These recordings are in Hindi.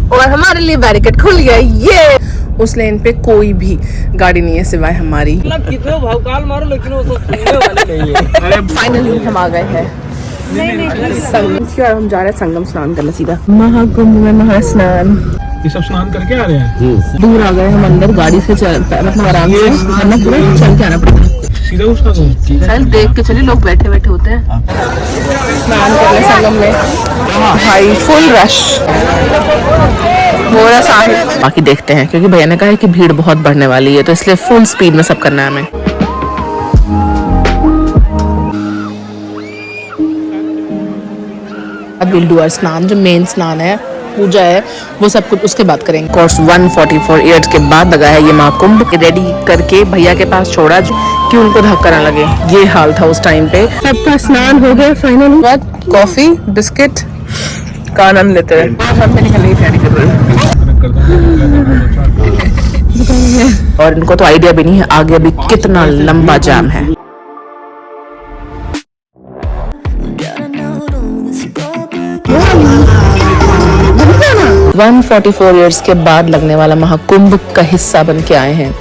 और हमारे लिए बैरिकेड खुल गया। ये उस लेन पे कोई भी गाड़ी नहीं है सिवाय हमारी। मतलब कितने भौकाल मारो लेकिन वो सब सुनने वाले नहीं है। फाइनली हम आ गए हैं संगम। और हम जा रहे हैं संगम स्नान करना सीधा। महाकुंभ में महास्नान। ये सब स्नान करके आ रहे हैं। दूर आ गए हम अंदर गाड़ी से मतलब आराम से वरना पूरा चल के आना पड़ेगा। सीधा उसका चल देख के चलिए लोग बैठे बैठे होते हैं स्नान करने संगम में। भाई फुल रश हो रहा साहिल। बाकी देखते हैं क्योंकि भैया ने कहा है कि भीड़ बहुत बढ़ने वाली है तो इसलिए फुल स्पीड में सब करना है हमें। अब विल डू आवर स्नान, जो मेन स्नान है पूजा है वो सब कुछ उसके बाद करेंगे। कोर्स 144 ईयर्स के बाद लगा है ये महाकुंभ। रेडी करके भैया के पास छोड़ा कि उनको धक्का ना लगे। ये हाल था उस टाइम पे। सबका स्नान हो गया फाइनली। बाद कॉफी बिस्किट का आनंद लेते हैं। हम पे निकलने की तैयारी कर रहे हैं। और इनको तो आइडिया भी नहीं है आगे अभी कितना लंबा जाम है। 144 ईयर्स के बाद लगने वाला महाकुंभ का हिस्सा बन के आए हैं।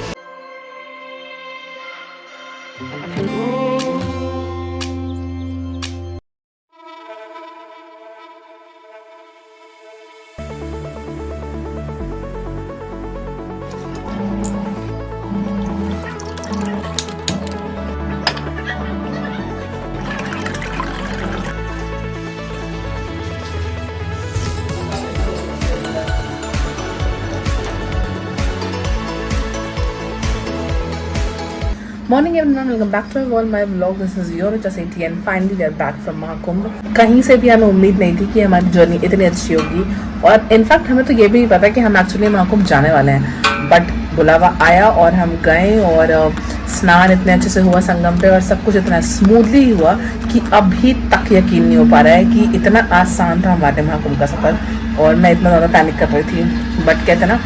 Morning everyone, welcome back to my vlog. This is your Richa Sethi and finally we are back from Mahakumbh. कहीं से भी हमें उम्मीद नहीं थी कि हमारी जर्नी इतनी अच्छी होगी और इनफैक्ट हमें तो ये भी पता कि हम एक्चुअली महाकुंभ जाने वाले हैं, बट बुलावा आया और हम गए और स्नान इतने अच्छे से हुआ संगम पे और सब कुछ इतना स्मूथली हुआ कि अभी तक यकीन नहीं हो पा रहा है कि इतना आसान था हमारे महाकुंभ का सफ़र। और मैं इतना ज़्यादा पैनिक कर रही थी, बट कहते ना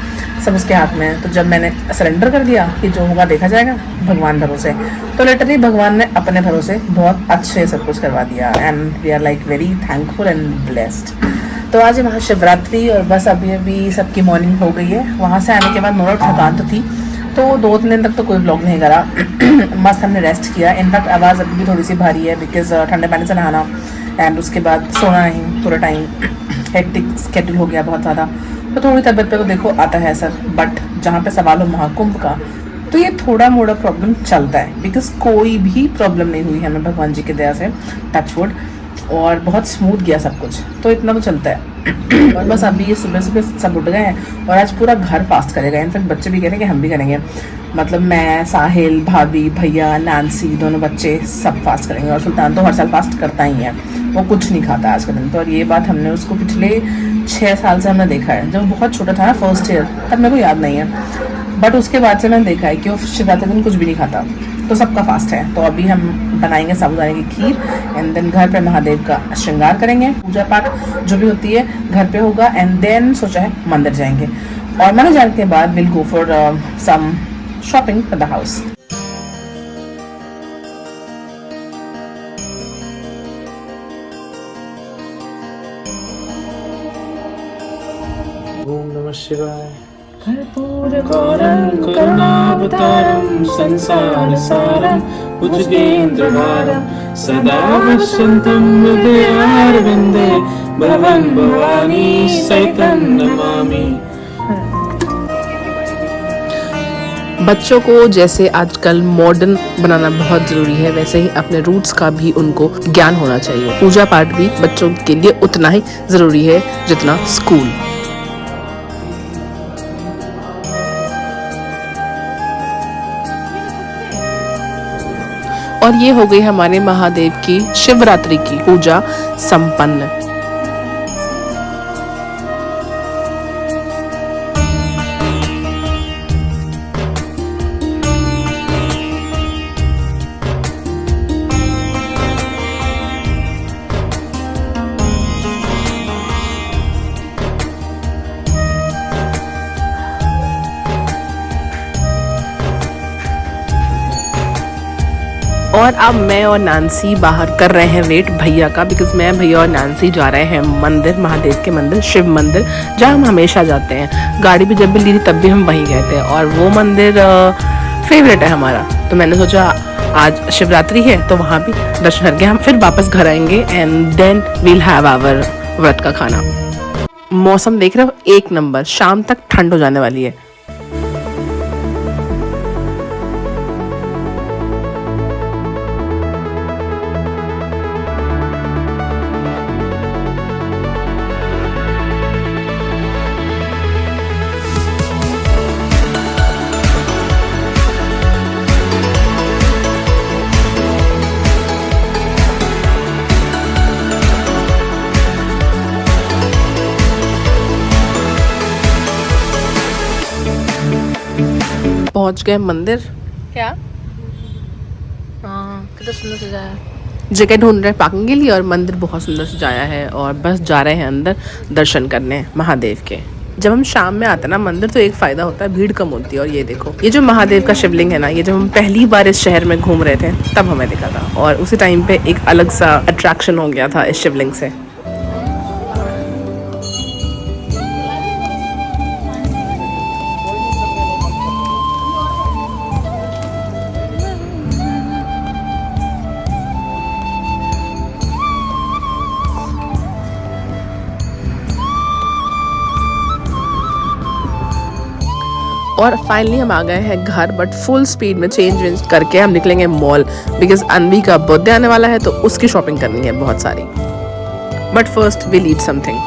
सब उसके हाथ में है। तो जब मैंने सरेंडर कर दिया कि जो होगा देखा जाएगा भगवान भरोसे, तो लिटरली भगवान ने अपने भरोसे बहुत अच्छे सब कुछ करवा दिया and we are like very thankful and blessed. तो आज है महाशिवरात्रि और बस अभी अभी सबकी मॉर्निंग हो गई है। वहाँ से आने के बाद नोरा थकान तो थी, तो 2-3 दिन तक तो कोई ब्लॉग नहीं करा। मस्त हमने रेस्ट किया। इनफैक्ट आवाज़ अभी भी थोड़ी सी भारी है बिकॉज ठंडे पानी से नहाना एंड उसके बाद सोना नहीं पूरा टाइम, हेक्टिक स्केड्यूल हो गया बहुत ज़्यादा। तो थोड़ी तबीयत पे तो देखो आता है सर, बट जहाँ पे सवाल हो महाकुंभ का तो ये थोड़ा मोड़ा प्रॉब्लम चलता है बिकॉज कोई भी प्रॉब्लम नहीं हुई हमें भगवान जी की दया से, टचवुड, और बहुत स्मूथ गया सब कुछ, तो इतना तो चलता है। और बस अभी ये सुबह सुबह सब उठ गए हैं और आज पूरा घर फास्ट करेगा। इनफैक्ट बच्चे भी कह रहे हैं कि हम भी करेंगे, मतलब मैं, साहिल, भाभी, भैया, नैन्सी, दोनों बच्चे सब फास्ट करेंगे। और सुल्तान तो हर साल फास्ट करता ही है, वो कुछ नहीं खाता आज के दिन। तो और ये बात हमने उसको पिछले 6 साल से हमने देखा है। जब बहुत छोटा था ना फर्स्ट ईयर, तब मेरे को याद नहीं है, बट उसके बाद से मैंने देखा है कि वो शिवरात्रि दिन कुछ भी नहीं खाता, तो सबका फास्ट है। तो अभी हम बनाएंगे साबूदाने की खीर एंड देन घर पे महादेव का श्रृंगार करेंगे, पूजा पाठ जो भी होती है घर पे होगा एंड देन सोचा है मंदिर जाएंगे और मंदिर जाने के बाद will go for some shopping for the house. ओम नमः शिवाय। कर्पूरगौरं करुणावतारं संसार सारं भुजगेन्द्रहारं सदा पश्यन्तं हृदयारविन्दे भवन् भवानी सहितं नमामि। बच्चों को जैसे आजकल मॉडर्न बनाना बहुत ज़रूरी है, वैसे ही अपने रूट्स का भी उनको ज्ञान होना चाहिए। पूजा पाठ भी बच्चों के लिए उतना ही ज़रूरी है जितना स्कूल। और ये हो गई हमारे महादेव की शिवरात्रि की पूजा संपन्न। और अब मैं और नानसी बाहर कर रहे हैं वेट भैया का, बिकॉज मैं भैया और नानसी जा रहे हैं मंदिर, महादेव के मंदिर, शिव मंदिर, जहाँ हम हमेशा जाते हैं। गाड़ी भी जब भी ली थी तब भी हम वहीं गए थे और वो मंदिर फेवरेट है हमारा। तो मैंने सोचा आज शिवरात्रि है तो वहाँ भी दर्शन करके हम फिर वापस घर आएंगे and then we'll have our व्रत का खाना। मौसम देख रहे हो, एक नंबर, शाम तक ठंड हो जाने वाली है। पहुंच गए मंदिर। क्या? हाँ, कितना सुंदर सजाया है। जगह ढूंढ रहे हैं पार्किंग के लिए और मंदिर बहुत सुंदर सजाया है और बस जा रहे हैं अंदर दर्शन करने महादेव के। जब हम शाम में आते हैं ना मंदिर तो एक फायदा होता है, भीड़ कम होती है। और ये देखो, ये जो महादेव का शिवलिंग है ना, ये जब हम पहली बार इस शहर में घूम रहे थे तब हमें दिखा था और उसी टाइम पे एक अलग सा अट्रैक्शन हो गया था इस शिवलिंग से। और फाइनली हम आ गए हैं घर, बट फुल स्पीड में चेंज वेंज करके हम निकलेंगे मॉल, बिकॉज अनवी का बर्थडे आने वाला है तो उसकी शॉपिंग करनी है बहुत सारी। But first will eat something.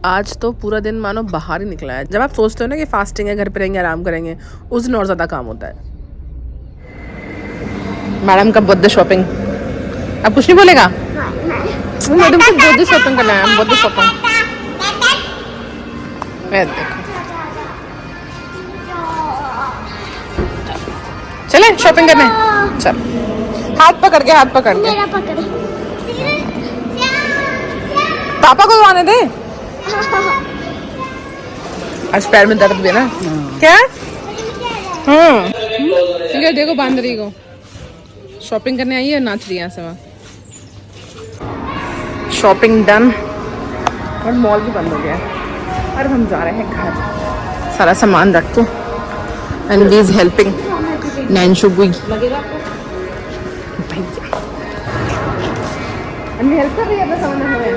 आज तो पूरा दिन मानो बाहर ही निकला है। जब आप सोचते हो ना कि फास्टिंग है, घर पे रहेंगे, आराम करेंगे, उस दिन और ज़्यादा काम होता है। मैडम का बर्थडे शॉपिंग, अब कुछ नहीं बोलेगा? मैडम को बर्थडे शॉपिंग करना है, बर्थडे शॉपिंग। देखो चले शॉपिंग करने, चल हाथ पकड़ के, हाथ पकड़ के। पापा को आने दे। आज पैर में दर्द भी है ना? क्या? ठीक है, देखो बांदरी को शॉपिंग करने आई है, नाच रही है ऐसे। शॉपिंग डन और मॉल भी बंद हो गया है और हम जा रहे हैं घर। सारा सामान रख दो एंड वी इज हेल्पिंग नैनशु गुई भैया। अन्वी हेल्प कर रही है अपना सामान में।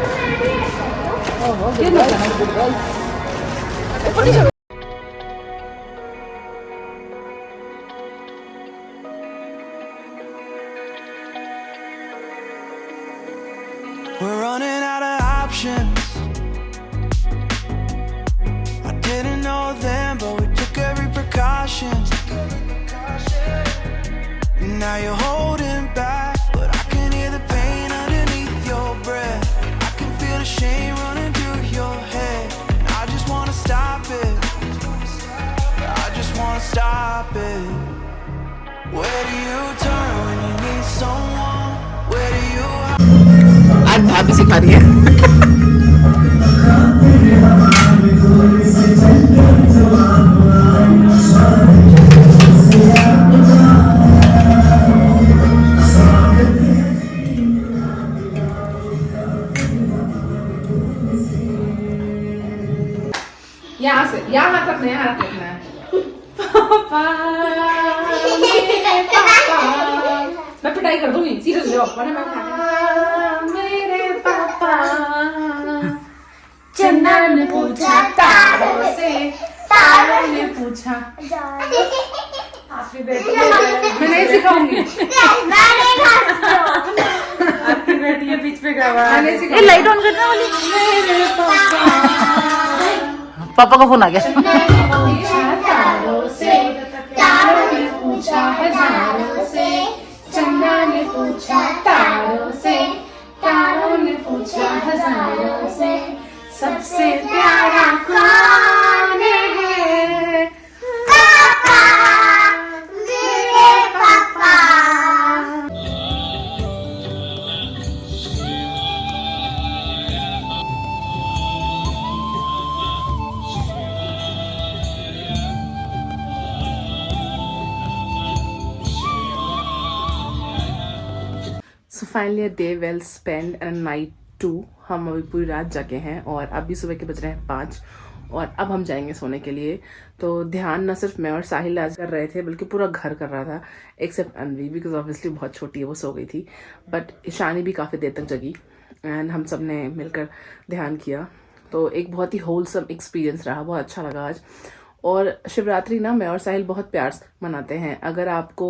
We're running out of options. I didn't know them, but we took every precaution. Now you're holding back, but I can hear the pain underneath your breath. I can feel the shame running through your head. I just wanna stop it. I just wanna stop it. Where do you turn when you need someone? Where do you? आज भाभी सिखा रही है। यहाँ से यहाँ हाथ रखना है, यहाँ हाथ रखना है। पापा, मेरे पापा, मैं पिटाई कर दूंगी, सीरियस जाओ, वरना मैं मेरे पापा। चन्ना ने पूछा तारों से, तारों ने पूछा। मैं नहीं सिखाऊंगी। आपकी बेटी है बीच पे गवा। ये लाइट ऑन करना वाली। मेरे पापा। पापा का फोन आ गया। तारों से, तारों ने पूछा हजारों से, चन्ना ने पूछा तारों से, तारों ने पूछा हजारों से, सबसे प्यारा कौन है? पापा, मेरे पापा। Finally day well spend and night 2। हम अभी पूरी रात जगे हैं और अभी सुबह के बज रहे हैं 5 और अब हम जाएंगे सोने के लिए। तो ध्यान न सिर्फ मैं और साहिल आज कर रहे थे बल्कि पूरा घर कर रहा था, एक्सेप्ट अनवी, बिकॉज ऑब्वियसली बहुत छोटी है, वो सो गई थी। बट ईशानी भी काफ़ी देर तक जगी एंड हम सब ने मिलकर ध्यान किया। तो एक बहुत ही होलसम एक्सपीरियंस रहा, बहुत अच्छा लगा आज। और शिवरात्रि ना मैं और साहिल बहुत प्यार से मनाते हैं। अगर आपको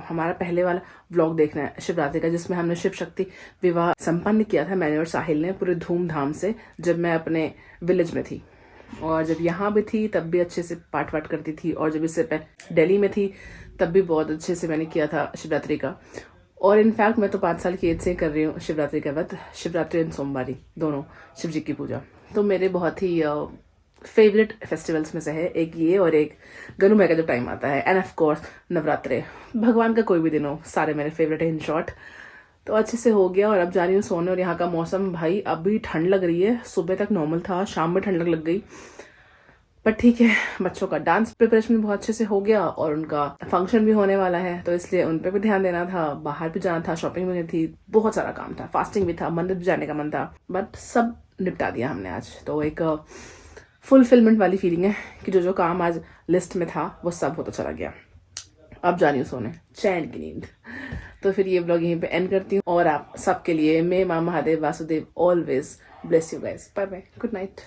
हमारा पहले वाला व्लॉग देखना है शिवरात्रि का, जिसमें हमने शिव शक्ति विवाह संपन्न किया था मैंने और साहिल ने पूरे धूमधाम से, जब मैं अपने विलेज में थी और जब यहाँ भी थी तब भी अच्छे से पाठ वाठ करती थी, और जब इससे पहले दिल्ली में थी तब भी बहुत अच्छे से मैंने किया था शिवरात्रि का। और इनफैक्ट मैं तो 5 साल की एज से कर रही हूँ शिवरात्रि का व्रत, शिवरात्रि एंड सोमवारी दोनों, शिव जी की पूजा। तो मेरे बहुत ही फेवरेट फेस्टिवल्स में से है एक ये, और एक गनु भाई का जब टाइम आता है, एंड ऑफ कोर्स नवरात्रे। भगवान का कोई भी दिन हो, सारे मेरे फेवरेट है इन शॉर्ट। तो अच्छे से हो गया और अब जा रही हूँ सोने। और यहाँ का मौसम भाई अभी ठंड लग रही है, सुबह तक नॉर्मल था, शाम में ठंड लग गई, पर ठीक है। बच्चों का डांस प्रिपरेशन बहुत अच्छे से हो गया और उनका फंक्शन भी होने वाला है, तो इसलिए उन पर भी ध्यान देना था, बाहर भी जाना था, शॉपिंग भी थी, बहुत सारा काम था, फास्टिंग भी था, मंदिर भी जाने का मन था, बट सब निपटा दिया हमने आज। तो एक फुलफिलमेंट वाली फीलिंग है कि जो जो काम आज लिस्ट में था वो सब होता चला गया। अब जा रही हूँ सोने, चैन की नींद। तो फिर ये ब्लॉग यहीं पे एंड करती हूँ और आप सबके लिए मे माँ Mahadev Vasudev always bless you guys. Bye bye, good night.